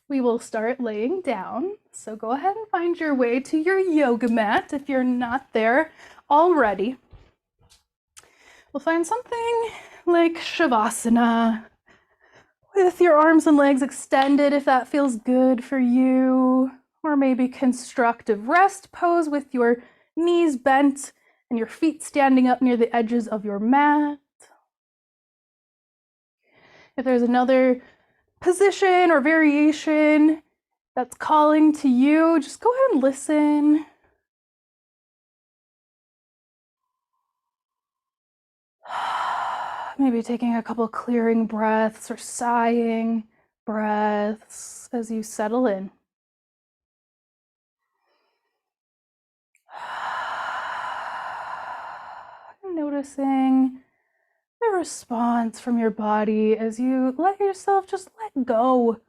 We will start laying down. So go ahead and find your way to your yoga mat if you're not there already. We'll find something like Shavasana with your arms and legs extended if that feels good for you, or maybe constructive rest pose with your knees bent and your feet standing up near the edges of your mat. If there's another position or variation that's calling to you, just go ahead and listen. Maybe taking a couple clearing breaths or sighing breaths as you settle in. Noticing the response from your body as you let yourself just let go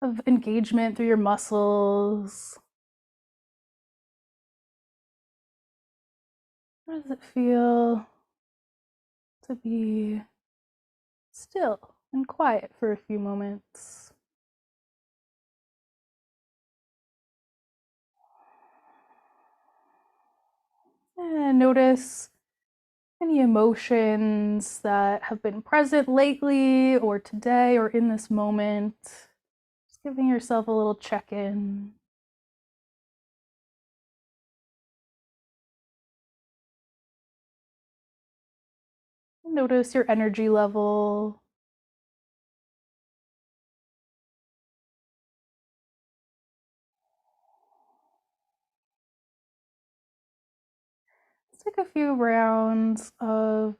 of engagement through your muscles. How does it feel to be still and quiet for a few moments? And notice any emotions that have been present lately or today or in this moment. Just giving yourself a little check-in. Notice your energy level. Let's take a few rounds of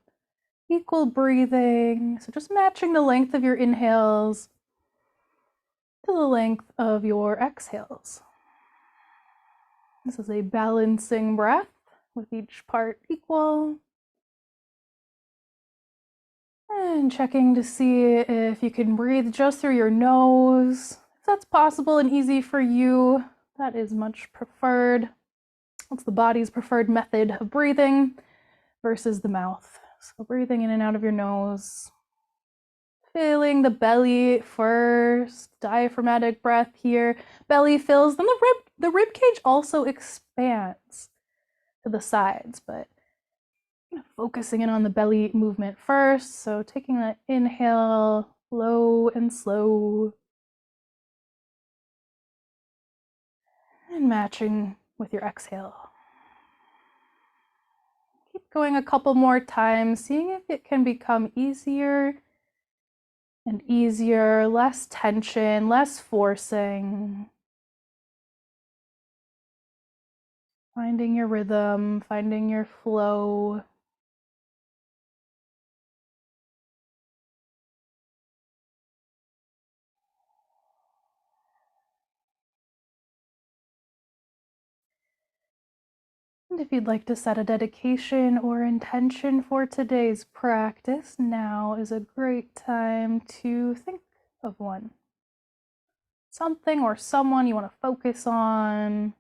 equal breathing. So just matching the length of your inhales to the length of your exhales. This is a balancing breath with each part equal. And checking to see if you can breathe just through your nose. If that's possible and easy for you, that is much preferred. That's the body's preferred method of breathing versus the mouth. So breathing in and out of your nose. Filling the belly first, diaphragmatic breath here. Belly fills, then the rib cage also expands to the sides, but focusing in on the belly movement first. So taking that inhale, low and slow, and matching with your exhale. Keep going a couple more times, seeing if it can become easier and easier, less tension, less forcing. Finding your rhythm, finding your flow. And if you'd like to set a dedication or intention for today's practice, now is a great time to think of one. Something or someone you want to focus on,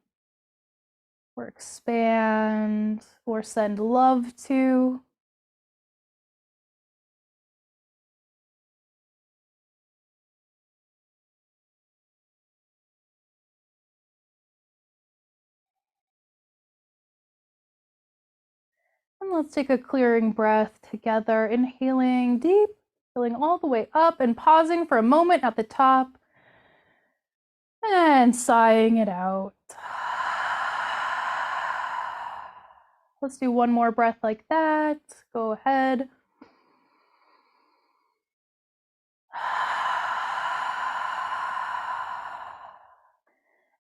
or expand, or send love to. And let's take a clearing breath together, inhaling deep, filling all the way up and pausing for a moment at the top, and sighing it out. Let's do one more breath like that. Go ahead.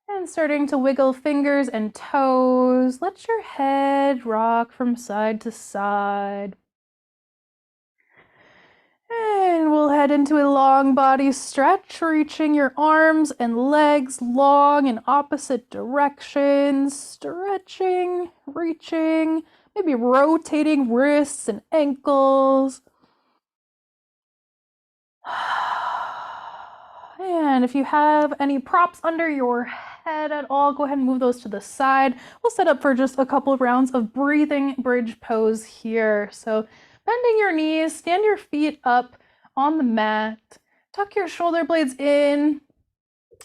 And starting to wiggle fingers and toes. Let your head rock from side to side. And we'll head into a long body stretch, reaching your arms and legs long in opposite directions, stretching, reaching, maybe rotating wrists and ankles. And if you have any props under your head at all, go ahead and move those to the side. We'll set up for just a couple of rounds of breathing bridge pose here. So bending your knees, stand your feet up on the mat, tuck your shoulder blades in,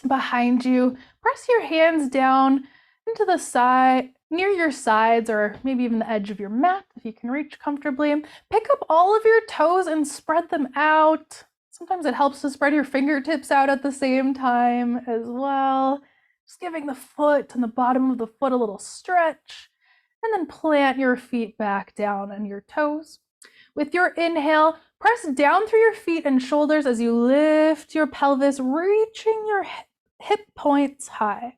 behind you. Press your hands down into the side, near your sides, or maybe even the edge of your mat if you can reach comfortably. Pick up all of your toes and spread them out. Sometimes it helps to spread your fingertips out at the same time as well. Just giving the foot and the bottom of the foot a little stretch. And then plant your feet back down on your toes. With your inhale, press down through your feet and shoulders as you lift your pelvis, reaching your hip points high.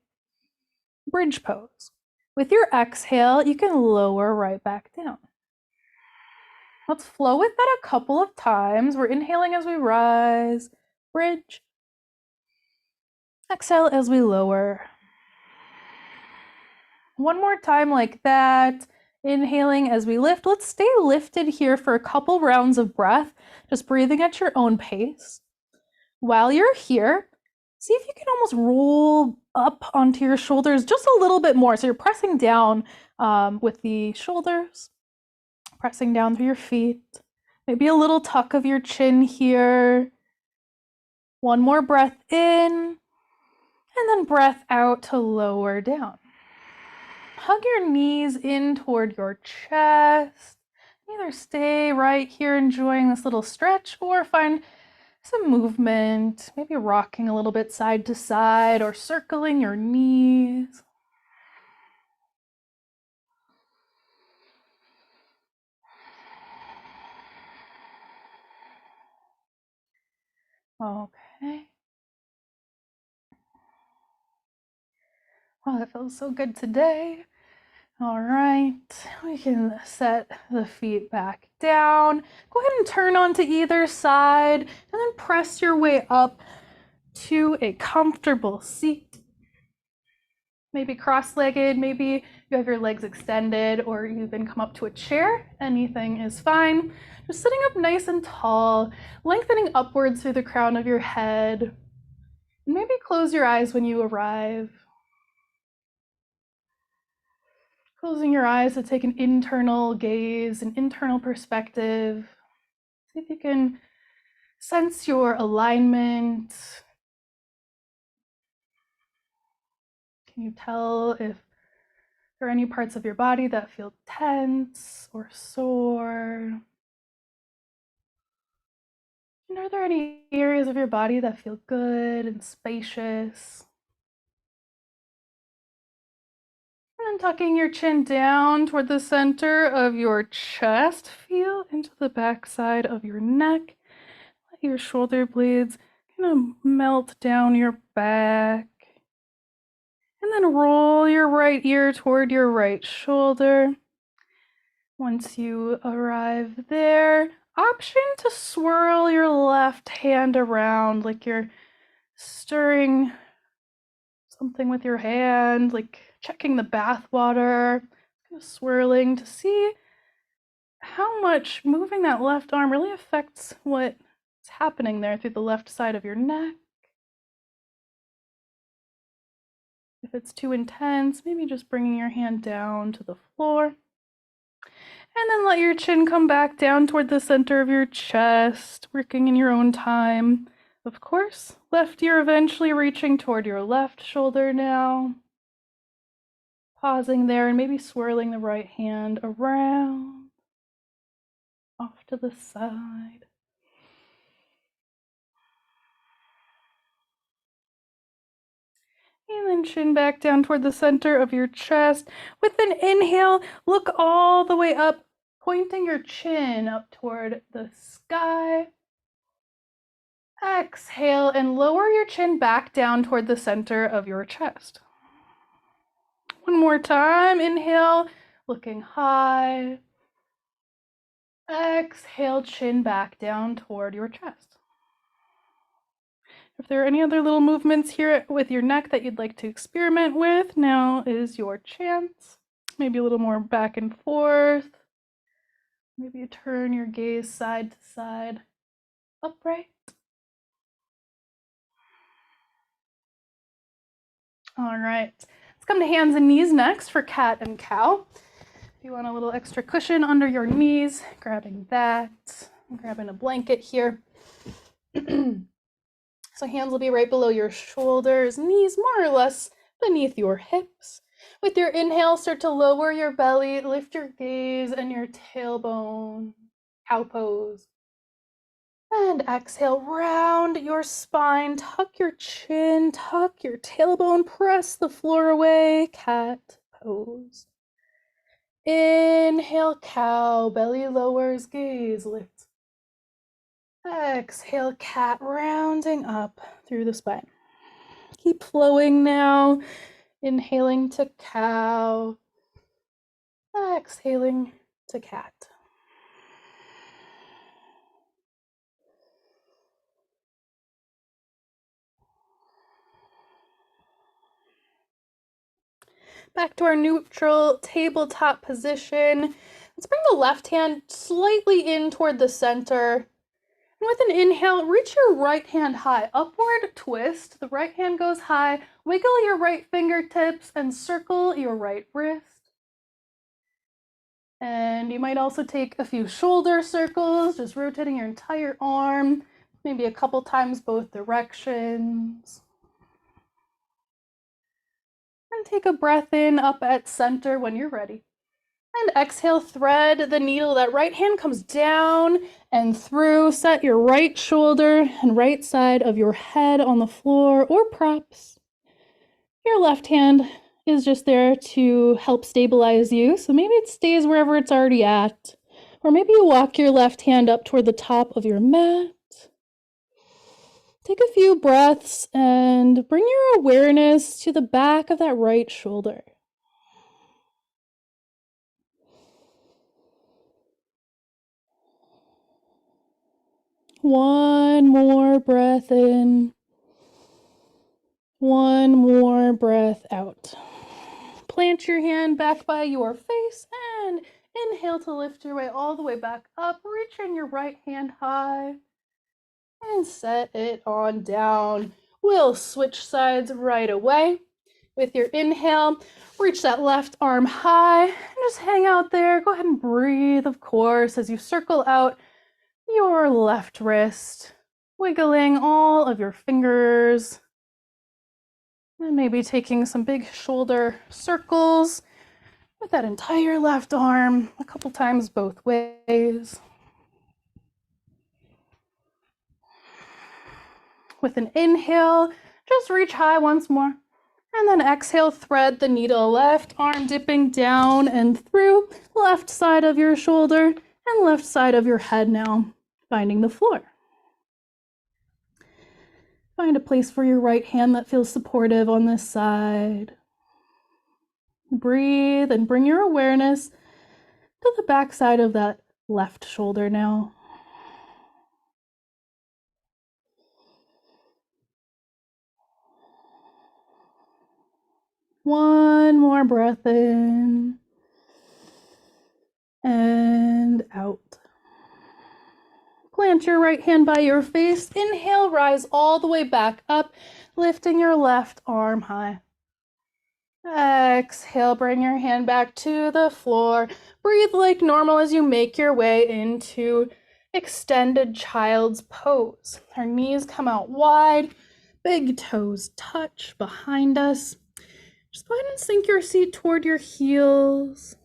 Bridge pose. With your exhale, you can lower right back down. Let's flow with that a couple of times. We're inhaling as we rise, bridge. Exhale as we lower. One more time like that. Inhaling as we lift. Let's stay lifted here for a couple rounds of breath, just breathing at your own pace. While you're here, see if you can almost roll up onto your shoulders just a little bit more. So you're pressing down with the shoulders, pressing down through your feet. Maybe a little tuck of your chin here. One more breath in, and then breath out to lower down. Hug your knees in toward your chest. Either stay right here enjoying this little stretch or find some movement, maybe rocking a little bit side to side or circling your knees. Okay. Oh, that feels so good today. All right, we can set the feet back down. Go ahead and turn onto either side and then press your way up to a comfortable seat. Maybe cross-legged, maybe you have your legs extended or you even come up to a chair. Anything is fine. Just sitting up nice and tall, lengthening upwards through the crown of your head. Maybe close your eyes when you arrive. Closing your eyes to take an internal gaze, an internal perspective. See if you can sense your alignment. Can you tell if there are any parts of your body that feel tense or sore? And are there any areas of your body that feel good and spacious? And then tucking your chin down toward the center of your chest, feel into the back side of your neck. Let your shoulder blades kind of melt down your back. And then roll your right ear toward your right shoulder. Once you arrive there, option to swirl your left hand around like you're stirring something with your hand, like checking the bath water, kind of swirling to see how much moving that left arm really affects what's happening there through the left side of your neck. If it's too intense, maybe just bringing your hand down to the floor. And then let your chin come back down toward the center of your chest, working in your own time. Of course, left ear eventually reaching toward your left shoulder now. Pausing there and maybe swirling the right hand around, off to the side. And then chin back down toward the center of your chest. With an inhale, look all the way up, pointing your chin up toward the sky. Exhale and lower your chin back down toward the center of your chest. One more time. Inhale, looking high. Exhale, chin back down toward your chest. If there are any other little movements here with your neck that you'd like to experiment with, now is your chance. Maybe a little more back and forth. Maybe you turn your gaze side to side, upright. All right, let's come to hands and knees next for cat and cow. If you want a little extra cushion under your knees, grabbing that. I'm grabbing a blanket here. So hands will be right below your shoulders, knees more or less beneath your hips. With your inhale, start to lower your belly, lift your gaze and your tailbone, cow pose. And exhale, round your spine, tuck your chin, tuck your tailbone, press the floor away, cat pose. Inhale, cow, belly lowers, gaze lifts. Exhale, cat, rounding up through the spine. Keep flowing now. Inhaling to cow. Exhaling to cat. Back to our neutral tabletop position. Let's bring the left hand slightly in toward the center. And with an inhale, reach your right hand high. Upward twist. The right hand goes high. Wiggle your right fingertips and circle your right wrist. And you might also take a few shoulder circles, just rotating your entire arm, maybe a couple times both directions. And take a breath in up at center when you're ready. And exhale, thread the needle. That right hand comes down and through. Set your right shoulder and right side of your head on the floor or props. Your left hand is just there to help stabilize you. So maybe it stays wherever it's already at. Or maybe you walk your left hand up toward the top of your mat. Take a few breaths and bring your awareness to the back of that right shoulder. One more breath in. One more breath out. Plant your hand back by your face and inhale to lift your way all the way back up. Reaching your right hand high and set it on down. We'll switch sides right away. With your inhale, reach that left arm high and just hang out there. Go ahead and breathe, of course, as you circle out your left wrist, wiggling all of your fingers. And maybe taking some big shoulder circles with that entire left arm a couple times both ways. With an inhale, just reach high once more. And then exhale, thread the needle, left arm dipping down and through, left side of your shoulder and left side of your head now, finding the floor. Find a place for your right hand that feels supportive on this side. Breathe and bring your awareness to the back side of that left shoulder now. One more breath in and out. Plant your right hand by your face. Inhale, rise all the way back up, lifting your left arm high. Exhale, bring your hand back to the floor. Breathe like normal as you make your way into extended child's pose. Our knees come out wide, big toes touch behind us. Just go ahead and sink your seat toward your heels.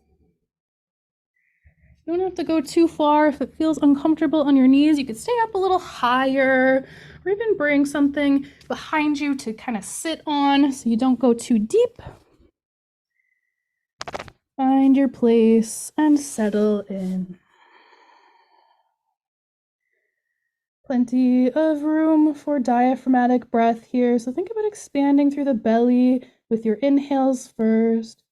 You don't have to go too far. If it feels uncomfortable on your knees, you could stay up a little higher or even bring something behind you to kind of sit on so you don't go too deep. Find your place and settle in. Plenty of room for diaphragmatic breath here. So think about expanding through the belly with your inhales first.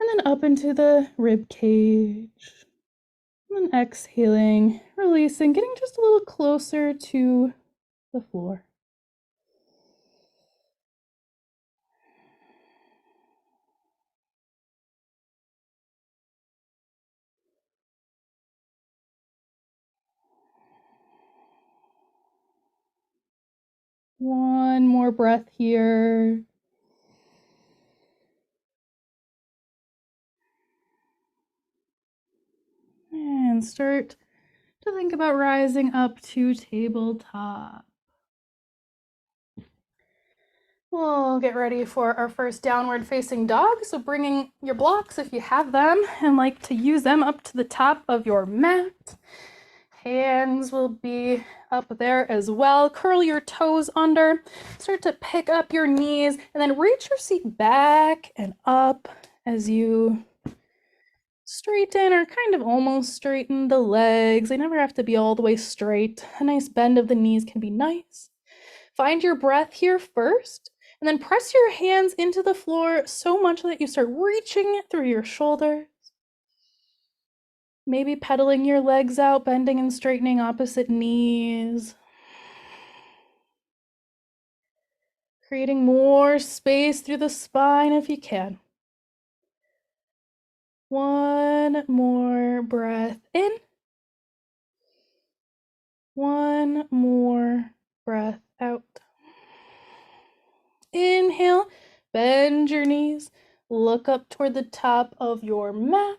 And then up into the rib cage. And then exhaling, releasing, getting just a little closer to the floor. One more breath here. And start to think about rising up to tabletop. We'll get ready for our first downward facing dog. So bringing your blocks, if you have them and like to use them, up to the top of your mat. Hands will be up there as well. Curl your toes under. Start to pick up your knees and then reach your seat back and up as you straighten or kind of almost straighten the legs. They never have to be all the way straight. A nice bend of the knees can be nice. Find your breath here first, and then press your hands into the floor so much that you start reaching through your shoulders. Maybe pedaling your legs out, bending and straightening opposite knees. Creating more space through the spine if you can. One more breath in. One more breath out. Inhale, bend your knees, look up toward the top of your mat.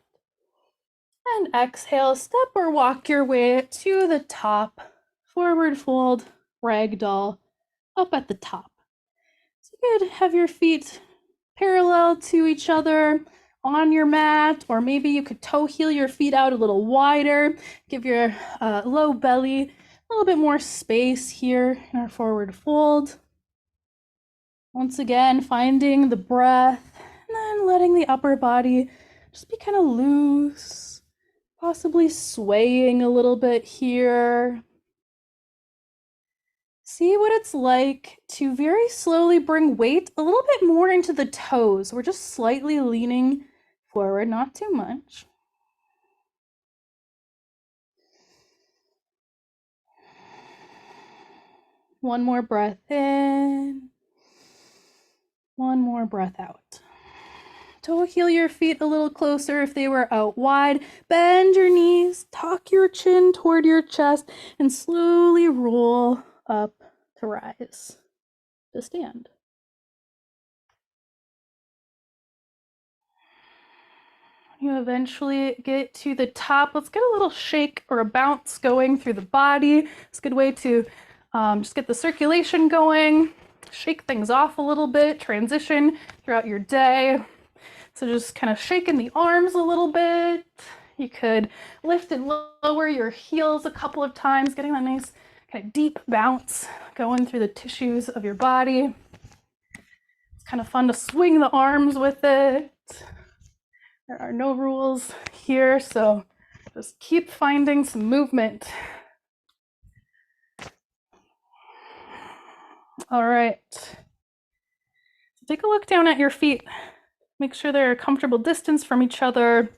And exhale, step or walk your way to the top. Forward fold, ragdoll, up at the top. So you could have your feet parallel to each other on your mat, or maybe you could toe heel your feet out a little wider, give your low belly a little bit more space here in our forward fold. Once again, finding the breath and then letting the upper body just be kind of loose, possibly swaying a little bit here. See what it's like to very slowly bring weight a little bit more into the toes. We're just slightly leaning forward, not too much. One more breath in. One more breath out. Toe heel your feet a little closer if they were out wide. Bend your knees, tuck your chin toward your chest, and slowly roll up to rise, to stand. You eventually get to the top. Let's get a little shake or a bounce going through the body. It's a good way to just get the circulation going, shake things off a little bit, transition throughout your day. So just kind of shaking the arms a little bit. You could lift and lower your heels a couple of times, getting that nice kind of deep bounce going through the tissues of your body. It's kind of fun to swing the arms with it. There are no rules here, so just keep finding some movement. All right. So take a look down at your feet. Make sure they're a comfortable distance from each other.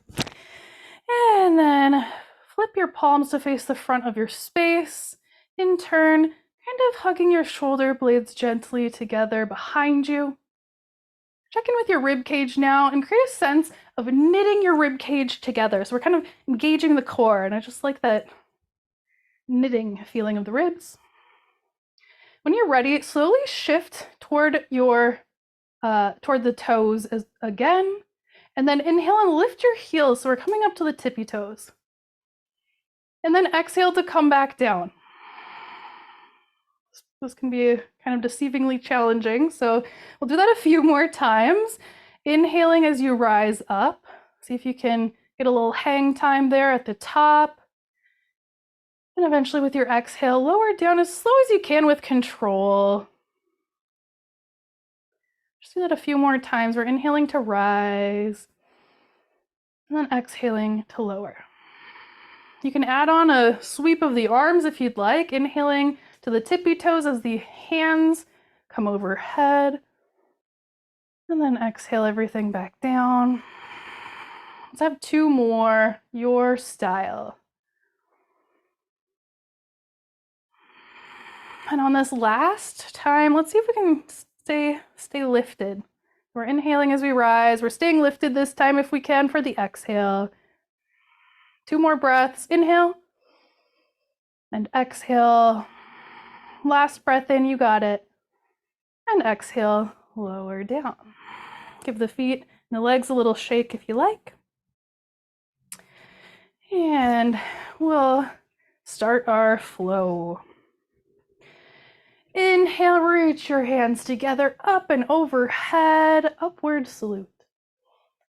And then flip your palms to face the front of your space. In turn, kind of hugging your shoulder blades gently together behind you. Check in with your rib cage now and create a sense of knitting your rib cage together. So we're kind of engaging the core, and I just like that knitting feeling of the ribs. When you're ready, slowly shift toward your toward the toes again, and then inhale and lift your heels. So we're coming up to the tippy toes. And then exhale to come back down. This can be kind of deceivingly challenging, so we'll do that a few more times. Inhaling as you rise up. See if you can get a little hang time there at the top. And eventually with your exhale, lower down as slow as you can with control. Just do that a few more times. We're inhaling to rise, and then exhaling to lower. You can add on a sweep of the arms if you'd like, inhaling to the tippy toes as the hands come overhead, and then exhale everything back down. Let's have two more, your style. And on this last time, let's see if we can stay lifted. We're inhaling as we rise. We're staying lifted this time if we can for the exhale. Two more breaths. Inhale and exhale. Last breath in, you got it. And exhale, lower down. Give the feet and the legs a little shake if you like. And we'll start our flow. Inhale, reach your hands together, up and overhead, upward salute.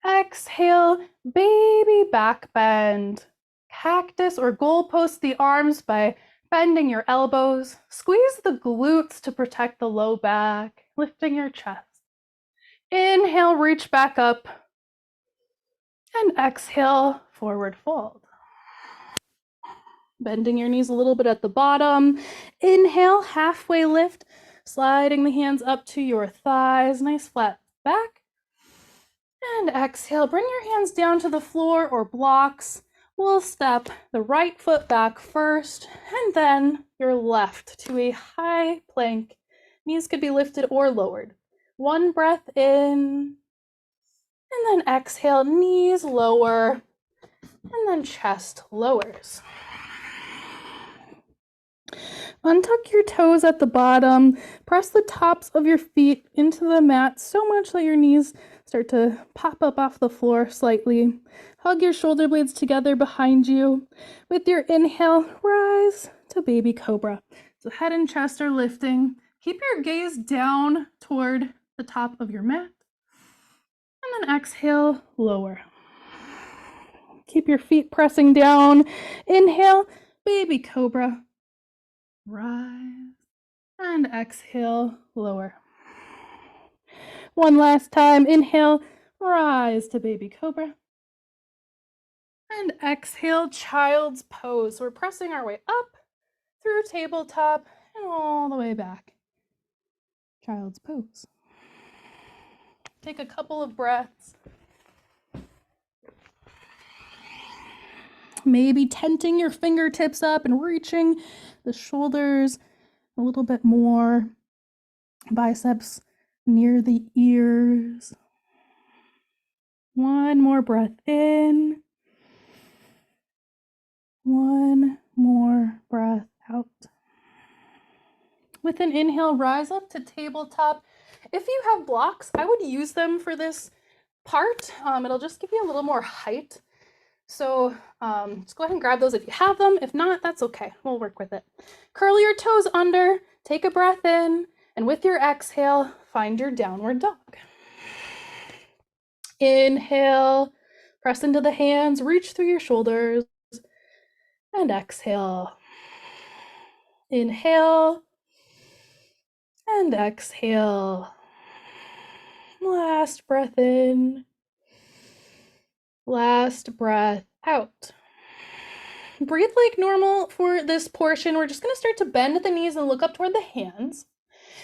Exhale, baby back bend. Cactus or goalpost the arms by bending your elbows. Squeeze the glutes to protect the low back, lifting your chest. Inhale, reach back up. And exhale, forward fold. Bending your knees a little bit at the bottom. Inhale, halfway lift, sliding the hands up to your thighs. Nice flat back. And exhale, bring your hands down to the floor or blocks. We'll step the right foot back first, and then your left to a high plank. Knees could be lifted or lowered. One breath in, and then exhale, knees lower, and then chest lowers. Untuck your toes at the bottom. Press the tops of your feet into the mat so much that your knees start to pop up off the floor slightly. Hug your shoulder blades together behind you. With your inhale, rise to baby cobra. So head and chest are lifting. Keep your gaze down toward the top of your mat. And then exhale, lower. Keep your feet pressing down. Inhale, baby cobra. Rise, and exhale, lower. One last time, inhale, rise to baby cobra. And exhale, child's pose. So we're pressing our way up through tabletop and all the way back. Child's pose. Take a couple of breaths. Maybe tenting your fingertips up and reaching the shoulders a little bit more. Biceps near the ears. One more breath in. One more breath out. With an inhale, rise up to tabletop. If you have blocks, I would use them for this part. It'll just give you a little more height. So just go ahead and grab those if you have them. If not, that's okay. We'll work with it. Curl your toes under, take a breath in, and with your exhale, find your downward dog. Inhale, press into the hands, reach through your shoulders, and exhale. Inhale, and exhale. Last breath in. Last breath out. Breathe like normal for this portion. We're just going to start to bend at the knees and look up toward the hands.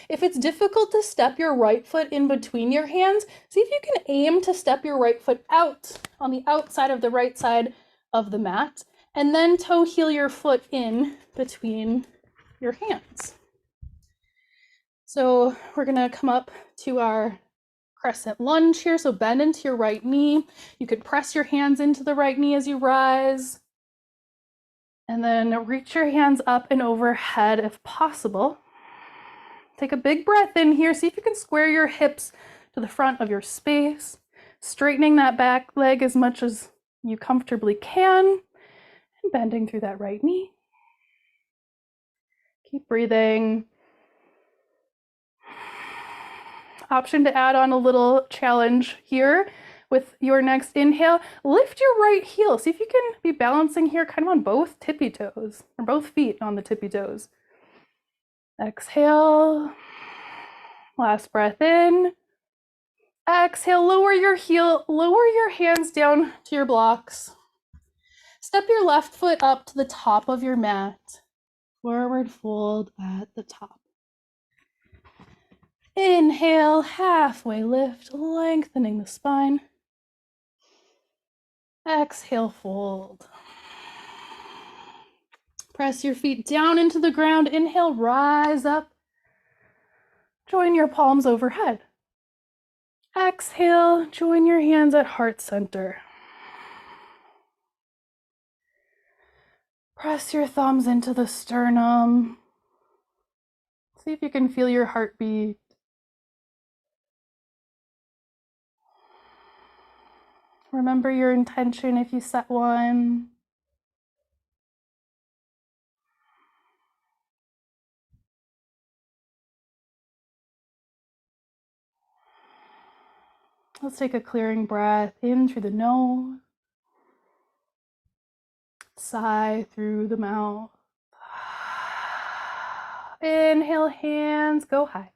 If it's difficult to step your right foot in between your hands, see if you can aim to step your right foot out on the outside of the right side of the mat, and then toe heel your foot in between your hands. So we're going to come up to our crescent lunge here. So bend into your right knee. You could press your hands into the right knee as you rise. And then reach your hands up and overhead if possible. Take a big breath in here. See if you can square your hips to the front of your space, straightening that back leg as much as you comfortably can, and bending through that right knee. Keep breathing. Option to add on a little challenge here with your next inhale. Lift your right heel. See if you can be balancing here kind of on both tippy toes, or both feet on the tippy toes. Exhale. Last breath in. Exhale, lower your heel, lower your hands down to your blocks. Step your left foot up to the top of your mat. Forward fold at the top. Inhale, halfway lift, lengthening the spine. Exhale, fold. Press your feet down into the ground. Inhale, rise up. Join your palms overhead. Exhale, join your hands at heart center. Press your thumbs into the sternum. See if you can feel your heartbeat. Remember your intention if you set one. Let's take a clearing breath in through the nose, sigh through the mouth. Inhale, hands go high.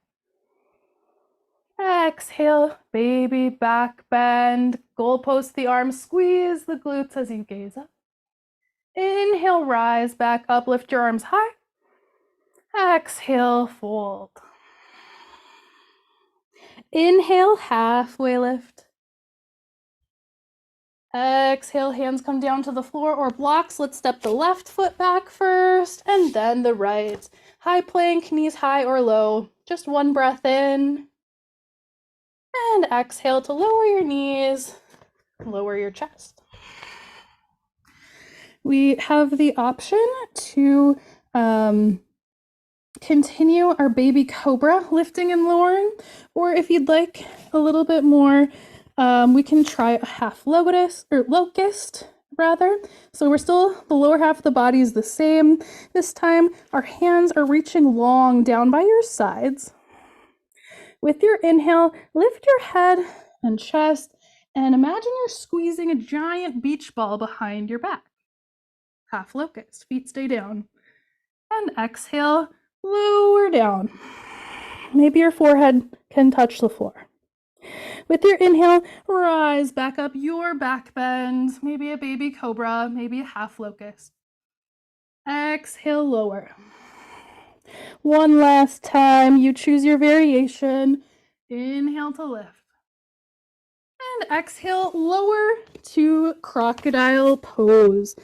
Exhale, baby back bend. Goalpost the arms, squeeze the glutes as you gaze up. Inhale, rise back up, lift your arms high. Exhale, fold. Inhale, halfway lift. Exhale, hands come down to the floor or blocks. Let's step the left foot back first and then the right. High plank, knees high or low. Just one breath in. And exhale to lower your knees, lower your chest. We have the option to continue our baby cobra lifting and lowering, or if you'd like a little bit more, we can try a half locust rather. So we're still, the lower half of the body is the same. This time our hands are reaching long down by your sides. With your inhale, lift your head and chest and imagine you're squeezing a giant beach ball behind your back. Half locust, feet stay down. And exhale, lower down. Maybe your forehead can touch the floor. With your inhale, rise back up your back bend, maybe a baby cobra, maybe a half locust. Exhale, lower. One last time, you choose your variation. Inhale to lift. And exhale, lower to crocodile pose.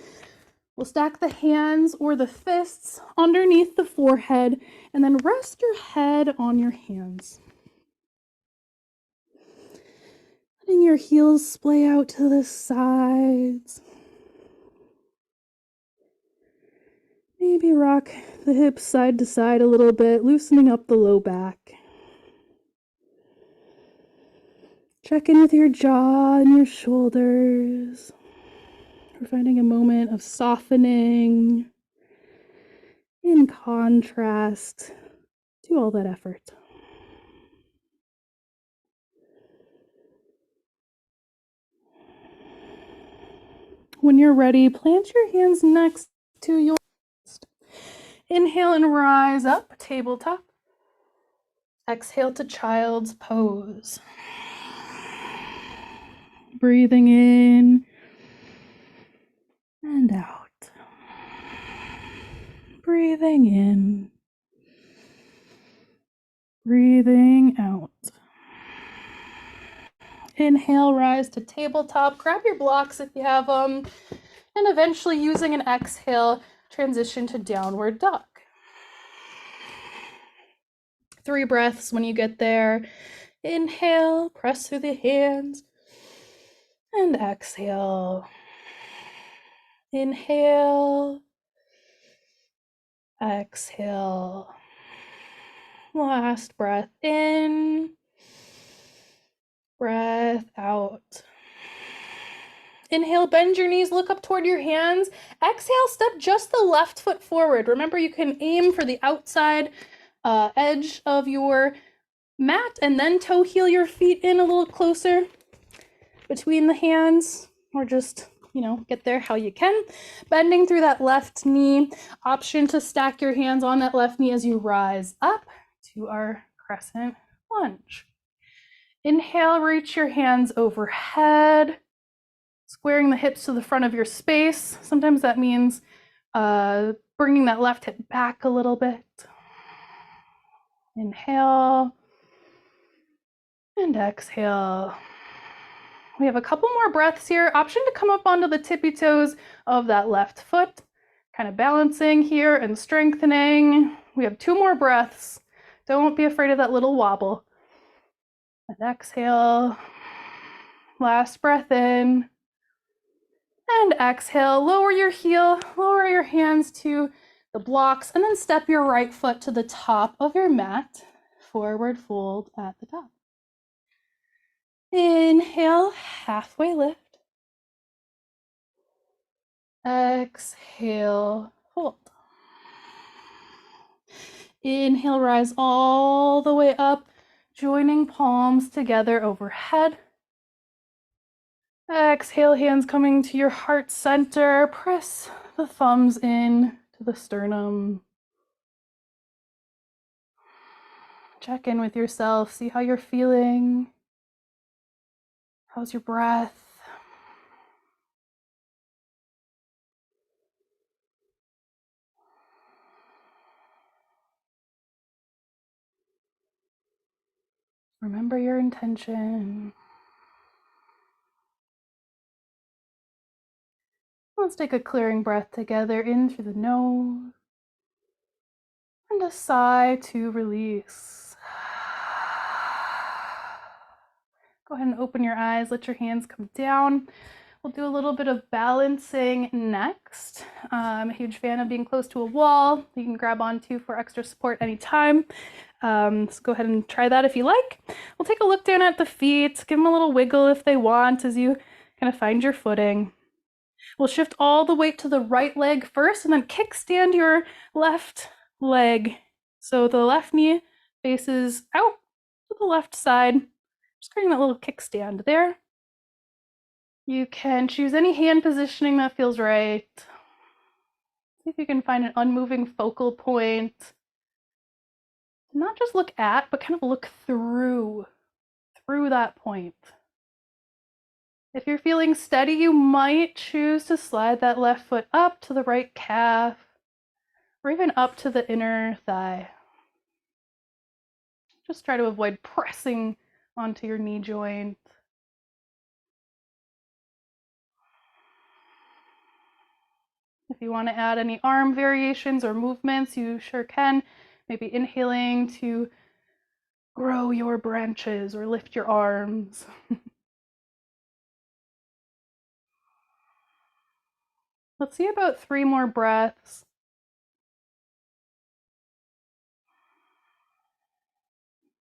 We'll stack the hands or the fists underneath the forehead and then rest your head on your hands. Letting your heels splay out to the sides. Maybe rock the hips side to side a little bit, loosening up the low back. Check in with your jaw and your shoulders. We're finding a moment of softening in contrast to all that effort. When you're ready, plant your hands next to your chest. Inhale and rise up, tabletop. Exhale to child's pose. Breathing in and out. Breathing in. Breathing out. Inhale, rise to tabletop. Grab your blocks if you have them. And eventually, using an exhale, transition to downward dog. 3 breaths when you get there. Inhale, press through the hands. And exhale. Inhale. Exhale. Last breath in. Breath out. Inhale, bend your knees, look up toward your hands. Exhale, step just the left foot forward. Remember, you can aim for the outside edge of your mat and then toe heel your feet in a little closer between the hands, or just, get there how you can. Bending through that left knee. Option to stack your hands on that left knee as you rise up to our crescent lunge. Inhale, reach your hands overhead, squaring the hips to the front of your space. Sometimes that means bringing that left hip back a little bit. Inhale and exhale. We have a couple more breaths here. Option to come up onto the tippy toes of that left foot, kind of balancing here and strengthening. We have 2 more breaths. Don't be afraid of that little wobble. And exhale. Last breath in. And exhale. Lower your heel, lower your hands to the blocks, and then step your right foot to the top of your mat. Forward fold at the top. Inhale, halfway lift. Exhale, fold. Inhale, rise all the way up, joining palms together overhead. Exhale, hands coming to your heart center. Press the thumbs in to the sternum. Check in with yourself. See how you're feeling. How's your breath? Remember your intention. Let's take a clearing breath together in through the nose and a sigh to release. Go ahead and open your eyes, let your hands come down. We'll do a little bit of balancing next. I'm a huge fan of being close to a wall. You can grab onto for extra support anytime. So go ahead and try that if you like. We'll take a look down at the feet, give them a little wiggle if they want as you kind of find your footing. We'll shift all the weight to the right leg first and then kickstand your left leg. So the left knee faces out to the left side. Just creating that little kickstand there. You can choose any hand positioning that feels right. See if you can find an unmoving focal point. Not just look at, but kind of look through that point. If you're feeling steady, you might choose to slide that left foot up to the right calf, or even up to the inner thigh. Just try to avoid pressing onto your knee joint. If you want to add any arm variations or movements, you sure can. Maybe inhaling to grow your branches or lift your arms. Let's see about 3 more breaths.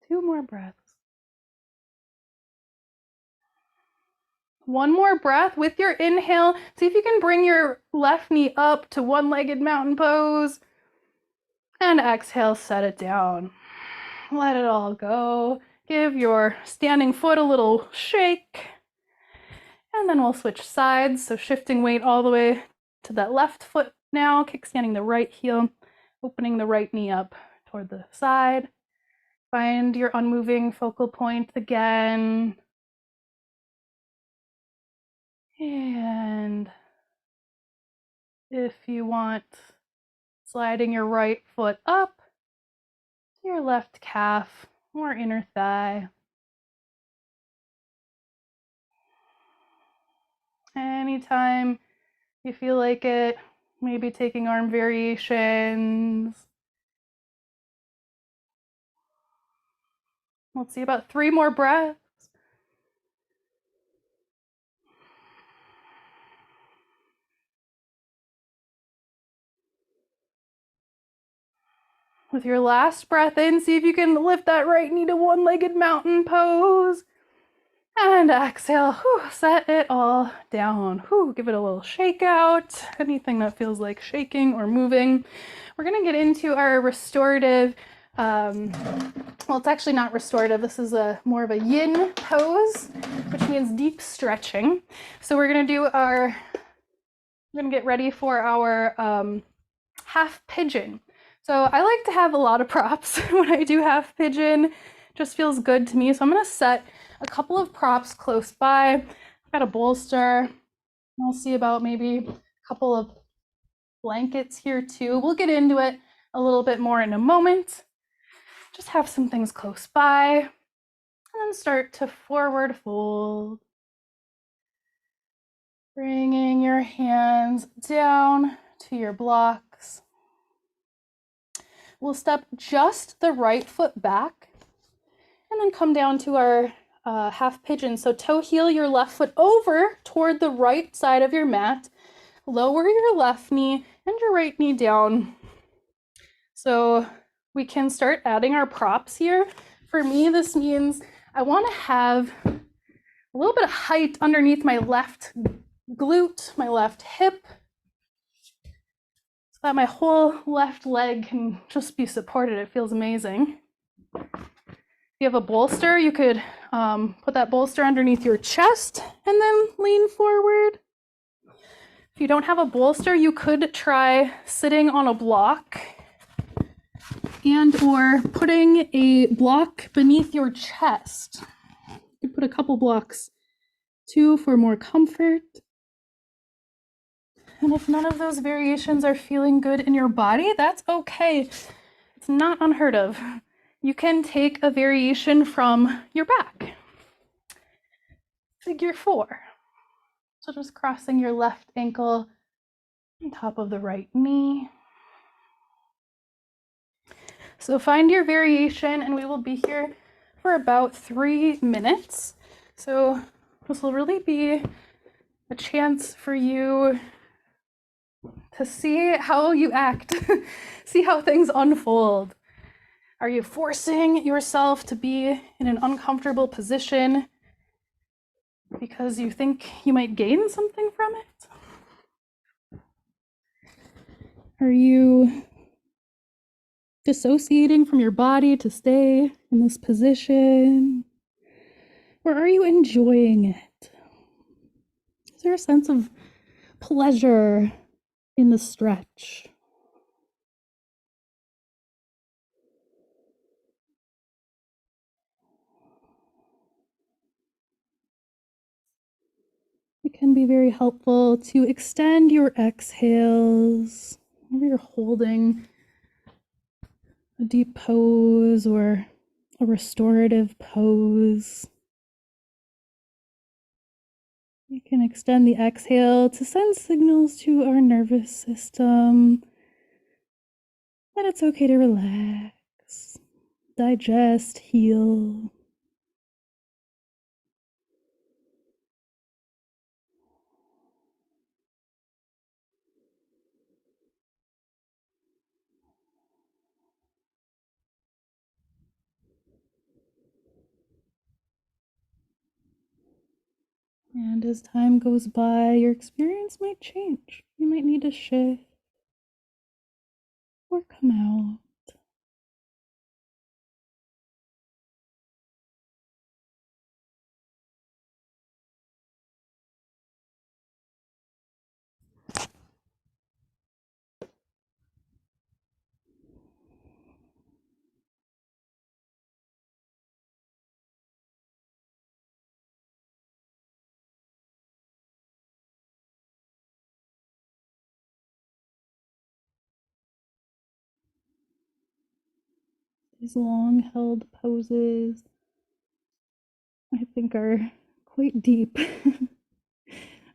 2 more breaths. 1 more breath with your inhale. See if you can bring your left knee up to one-legged mountain pose. And exhale, set it down. Let it all go. Give your standing foot a little shake. And then we'll switch sides. So shifting weight all the way to that left foot now, kickstanding the right heel, opening the right knee up toward the side. Find your unmoving focal point again. And if you want, sliding your right foot up to your left calf or inner thigh. Anytime you feel like it, maybe taking arm variations. Let's see about 3 more breaths. With your last breath in, see if you can lift that right knee to one-legged mountain pose. And exhale, set it all down. Give it a little shake out. Anything that feels like shaking or moving. We're gonna get into our restorative, well, it's actually not restorative. This is more of a yin pose, which means deep stretching. So we're gonna get ready for our half pigeon. So I like to have a lot of props when I do half pigeon. Just feels good to me. So I'm gonna set a couple of props close by. I've got a bolster. We'll see about maybe a couple of blankets here too. We'll get into it a little bit more in a moment. Just have some things close by and then start to forward fold. Bringing your hands down to your blocks. We'll step just the right foot back and then come down to our half pigeon. So toe heel your left foot over toward the right side of your mat. Lower your left knee and your right knee down. So we can start adding our props here. For me, this means I want to have a little bit of height underneath my left glute, my left hip, so that my whole left leg can just be supported. It feels amazing. If you have a bolster, you could put that bolster underneath your chest and then lean forward. If you don't have a bolster, you could try sitting on a block and or putting a block beneath your chest. You could put a couple blocks too for more comfort. And if none of those variations are feeling good in your body, that's okay. It's not unheard of. You can take a variation from your back. Figure 4. So just crossing your left ankle on top of the right knee. So find your variation, and we will be here for about 3 minutes. So this will really be a chance for you to see how you act, see how things unfold. Are you forcing yourself to be in an uncomfortable position because you think you might gain something from it? Are you dissociating from your body to stay in this position? Or are you enjoying it? Is there a sense of pleasure in the stretch? It can be very helpful to extend your exhales whenever you're holding a deep pose or a restorative pose. You can extend the exhale to send signals to our nervous system that it's okay to relax, digest, heal. And as time goes by, your experience might change. You might need to shift or come out. These long-held poses, I think, are quite deep,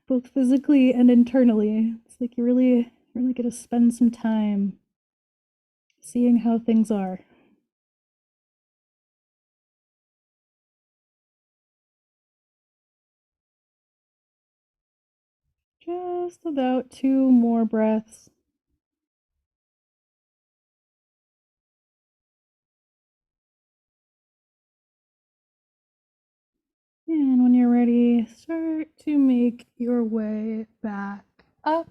both physically and internally. It's like you really get to spend some time seeing how things are. Just about 2 more breaths. And when you're ready, start to make your way back up.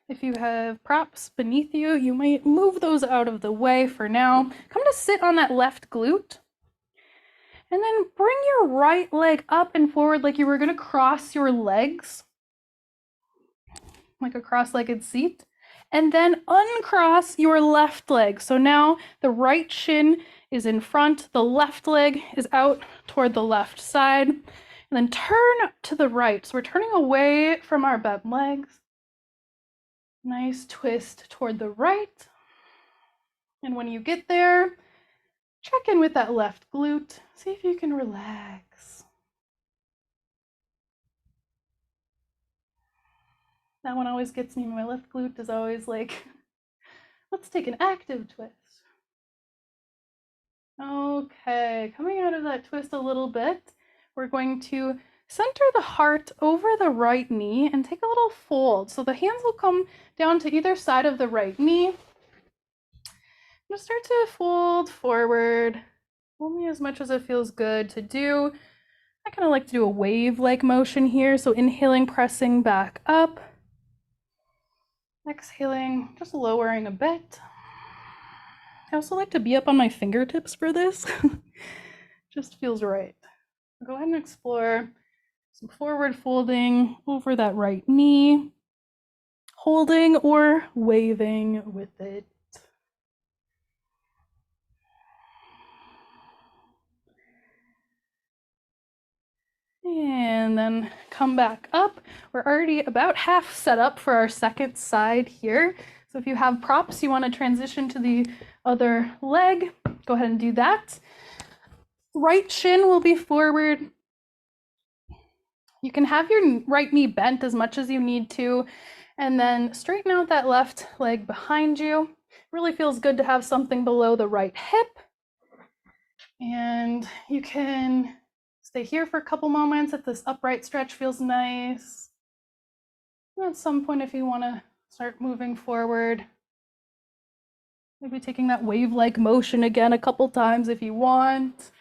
If you have props beneath you, you might move those out of the way for now. Come to sit on that left glute. And then bring your right leg up and forward like you were going to cross your legs, like a cross-legged seat. And then uncross your left leg. So now the right shin is in front, the left leg is out toward the left side. And then turn to the right. So we're turning away from our bent legs. Nice twist toward the right. And when you get there, check in with that left glute. See if you can relax. That one always gets me. My left glute is always like, let's take an active twist. Okay, coming out of that twist a little bit, we're going to center the heart over the right knee and take a little fold. So the hands will come down to either side of the right knee. Just start to fold forward, only as much as it feels good to do. I kind of like to do a wave-like motion here. So inhaling, pressing back up. Exhaling, just lowering a bit. I also like to be up on my fingertips for this. Just feels right. Go ahead and explore some forward folding over that right knee, holding or waving with it. And then come back up. We're already about half set up for our second side here. So if you have props, you want to transition to the other leg, go ahead and do that. Right shin will be forward. You can have your right knee bent as much as you need to, and then straighten out that left leg behind you. Really feels good to have something below the right hip. And you can stay here for a couple moments if this upright stretch feels nice. And at some point, if you want to start moving forward, maybe taking that wave-like motion again a couple times if you want,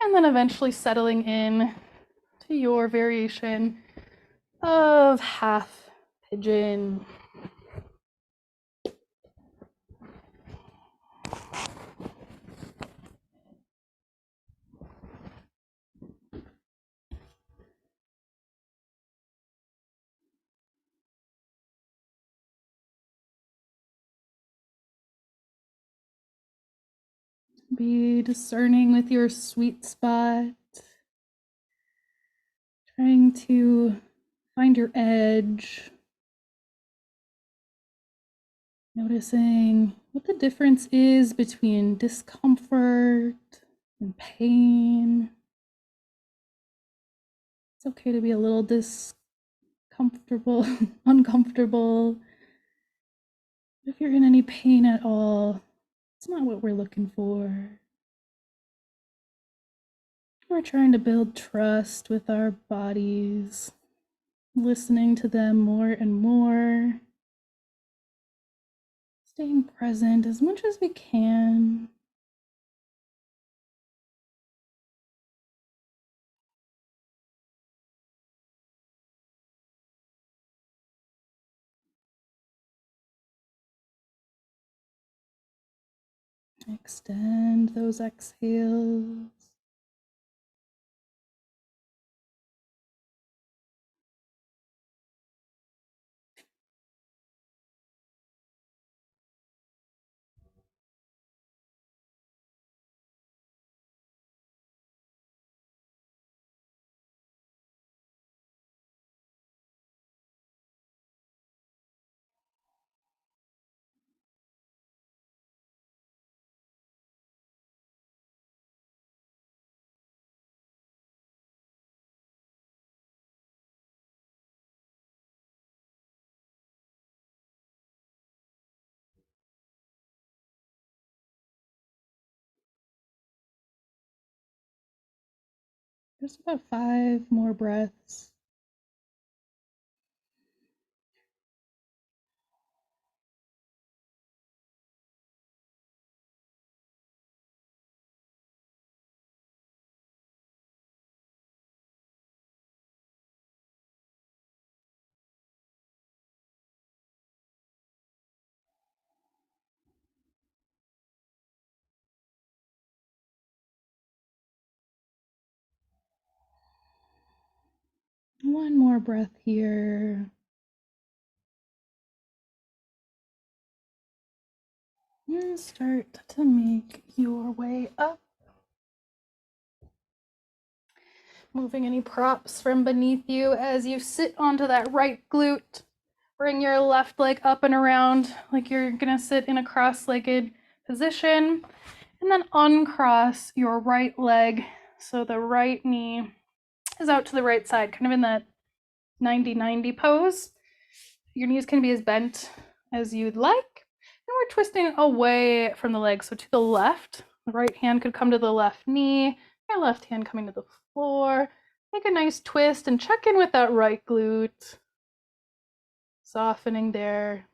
and then eventually settling in to your variation of half pigeon. Be discerning with your sweet spot, trying to find your edge, noticing what the difference is between discomfort and pain. It's okay to be a little discomfortable, uncomfortable. If you're in any pain at all, it's not what we're looking for. We're trying to build trust with our bodies, listening to them more and more, staying present as much as we can. Extend those exhales. Just about 5 more breaths. One more breath here. And start to make your way up. Moving any props from beneath you as you sit onto that right glute. Bring your left leg up and around like you're gonna sit in a cross-legged position. And then uncross your right leg so the right knee is out to the right side, kind of in that 90-90 pose. Your knees can be as bent as you'd like. And we're twisting away from the leg, so to the left. The right hand could come to the left knee, your left hand coming to the floor. Make a nice twist and check in with that right glute. Softening there.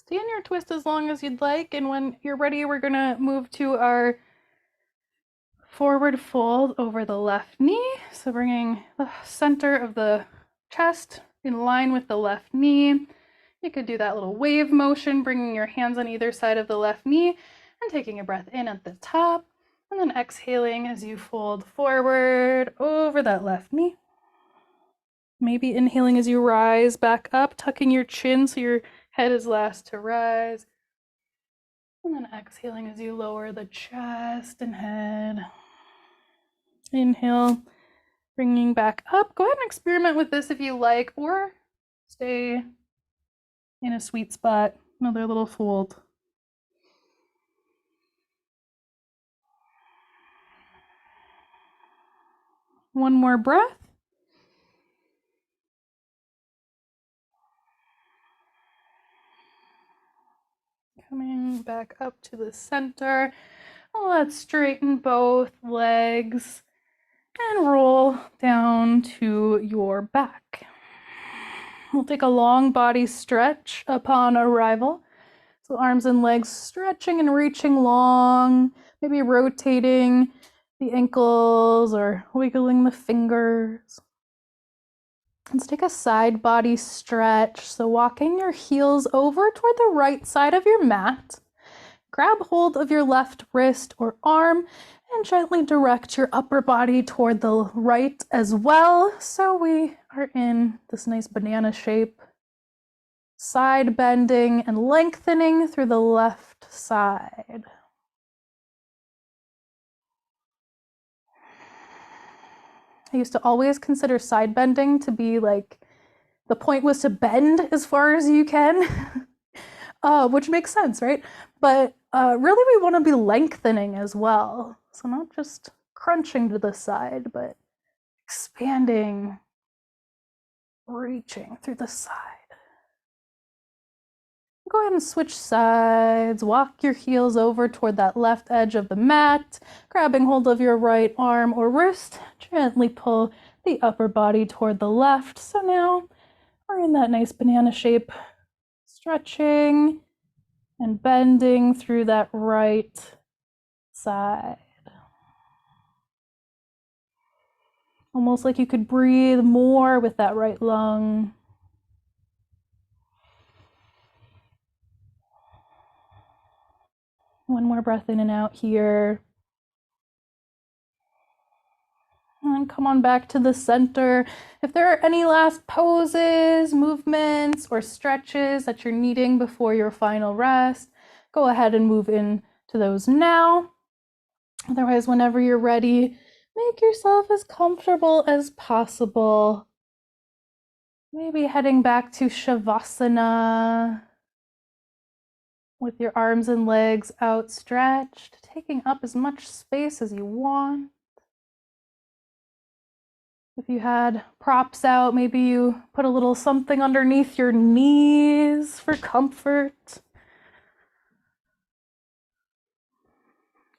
Stay in your twist as long as you'd like, and when you're ready, we're gonna move to our Forward fold over the left knee. So bringing the center of the chest in line with the left knee. You could do that little wave motion, bringing your hands on either side of the left knee and taking a breath in at the top, and then exhaling as you fold forward over that left knee. Maybe inhaling as you rise back up, tucking your chin so your head is last to rise. And then exhaling as you lower the chest and head. Inhale, bringing back up. Go ahead and experiment with this if you like, or stay in a sweet spot. Another little fold. One more breath. Coming back up to the center. Let's straighten both legs and roll down to your back. We'll take a long body stretch upon arrival. So arms and legs stretching and reaching long, maybe rotating the ankles or wiggling the fingers. Let's take a side body stretch. So walking your heels over toward the right side of your mat. Grab hold of your left wrist or arm and gently direct your upper body toward the right as well. So we are in this nice banana shape. Side bending and lengthening through the left side. I used to always consider side bending to be like, the point was to bend as far as you can, which makes sense, right? But really we want to be lengthening as well. So not just crunching to the side, but expanding, reaching through the side. Go ahead and switch sides. Walk your heels over toward that left edge of the mat, grabbing hold of your right arm or wrist. Gently pull the upper body toward the left. So now we're in that nice banana shape, stretching and bending through that right side. Almost like you could breathe more with that right lung. One more breath in and out here. And come on back to the center. If there are any last poses, movements, or stretches that you're needing before your final rest, go ahead and move in to those now. Otherwise, whenever you're ready, make yourself as comfortable as possible. Maybe heading back to Shavasana with your arms and legs outstretched, taking up as much space as you want. If you had props out, maybe you put a little something underneath your knees for comfort.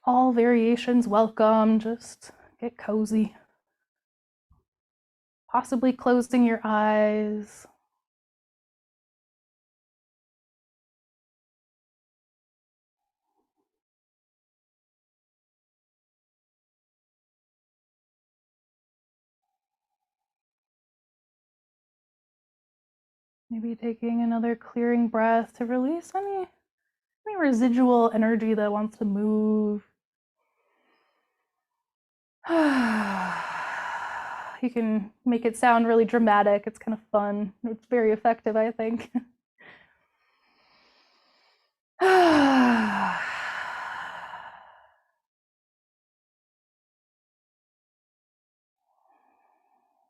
All variations welcome, just get cozy. Possibly closing your eyes. Maybe taking another clearing breath to release any residual energy that wants to move. You can make it sound really dramatic. It's kind of fun. It's very effective, I think. And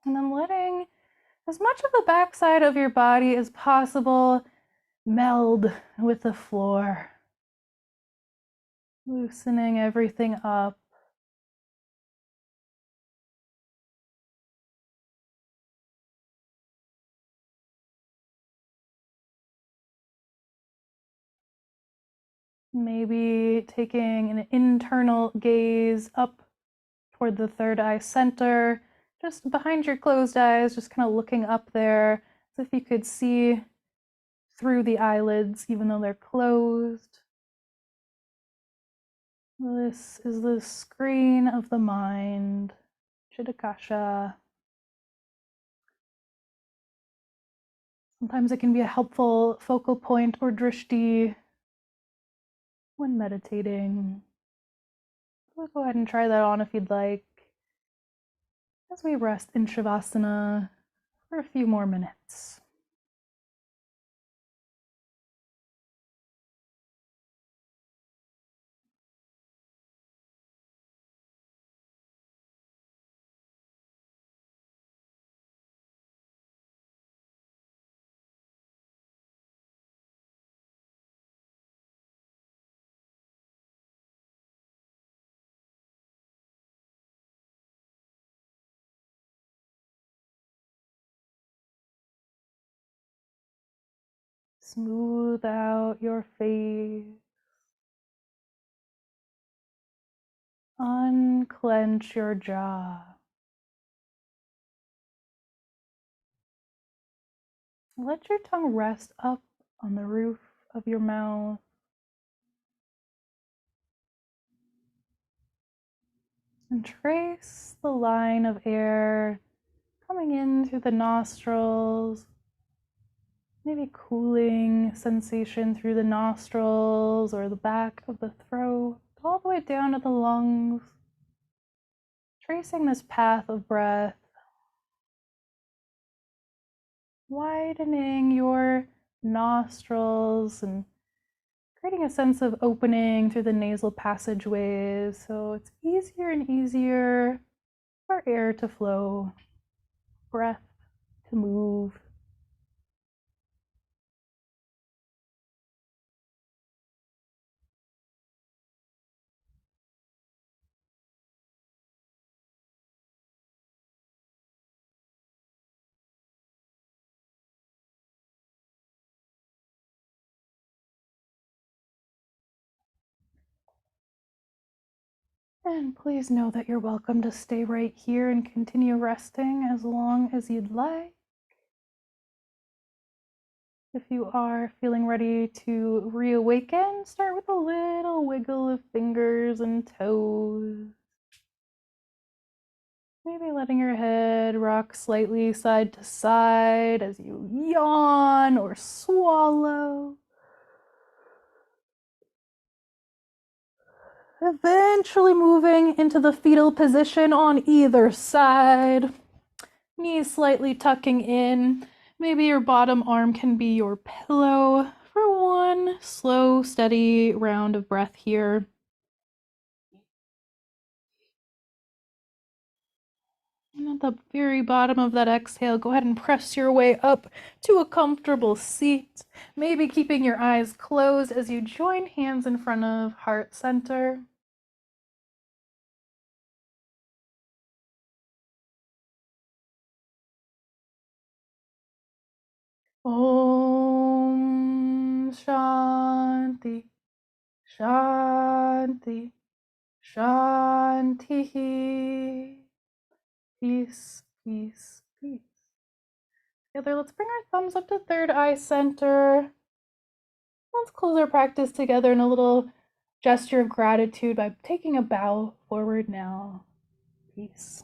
then letting as much of the backside of your body as possible meld with the floor. Loosening everything up. Maybe taking an internal gaze up toward the third eye center, just behind your closed eyes, just kind of looking up there, as if you could see through the eyelids, even though they're closed. This is the screen of the mind, Chitakasha. Sometimes it can be a helpful focal point or drishti when meditating. So go ahead and try that on if you'd like, as we rest in Shavasana for a few more minutes. Smooth out your face. Unclench your jaw. Let your tongue rest up on the roof of your mouth. And trace the line of air coming in through the nostrils. Maybe cooling sensation through the nostrils or the back of the throat, all the way down to the lungs. Tracing this path of breath, widening your nostrils and creating a sense of opening through the nasal passageways, so it's easier and easier for air to flow, breath to move. And please know that you're welcome to stay right here and continue resting as long as you'd like. If you are feeling ready to reawaken, start with a little wiggle of fingers and toes. Maybe letting your head rock slightly side to side as you yawn or swallow. Eventually moving into the fetal position on either side. Knees slightly tucking in. Maybe your bottom arm can be your pillow for one slow, steady round of breath here. And at the very bottom of that exhale, go ahead and press your way up to a comfortable seat. Maybe keeping your eyes closed as you join hands in front of heart center. Om Shanti, Shanti, Shanti. Peace, peace, peace. Together, let's bring our thumbs up to third eye center. Let's close our practice together in a little gesture of gratitude by taking a bow forward now. Peace.